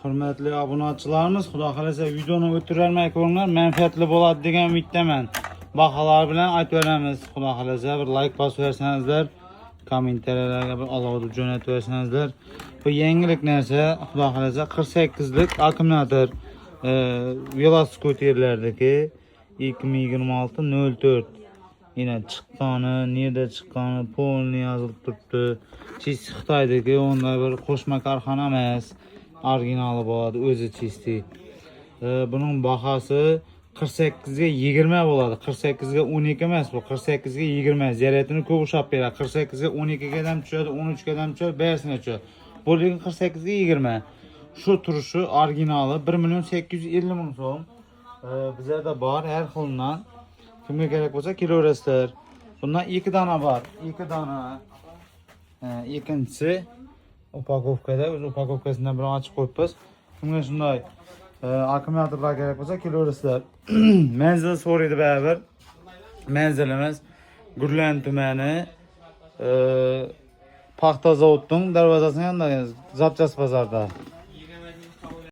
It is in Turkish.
Hürmetli obunachilarimiz, xudo xolasa videoni o'tirarmay ko'ringlar, manfaatli bo'ladi degan umiddaman. Baholar bilan aytib beramiz. Xudo xolasa bir like bosib bersanizlar, kommentariyalarga bir alohida jo'natib bersanizlar. Bu yangilik narsa, xudo xolasa 48 lik akkumulyator velosipedlardagi 2026-04 yine chiqqani, nerede chiqqani, polni yozilib turibdi. Chisi Xitoydagi onda bir qo'shma korxona emas. Orijinali bo'ladi, o'zi chisti. Buning bahasi 48 ga 20 bo'ladi. 48 ga 12 emas, bu 48 ga 20. Zaryadini ko'p ushab beradi. 48 ga 12 ga ham tushadi, 13 ga ham tushadi, bersini tushadi. Bu lekin 48 ga 20. Shu turishi orijinali 1.850.000 so'm. Bizlarda bor har xildan. Kimga kerak bo'lsa kelaverasizlar. Bundan 2 dona bor. 2 dona. Ikkinchisi upakovkada, o'z upakovkasidan biroz ochib qo'yibmiz. Kimga shunday akkumulyatorlar kerak bo'lsa kelaverasizlar. Manzil so'raydi baribir. Manzilimiz Gurlan tumani, paxta zavodining darvozasining yonida, Zapchast bozorda.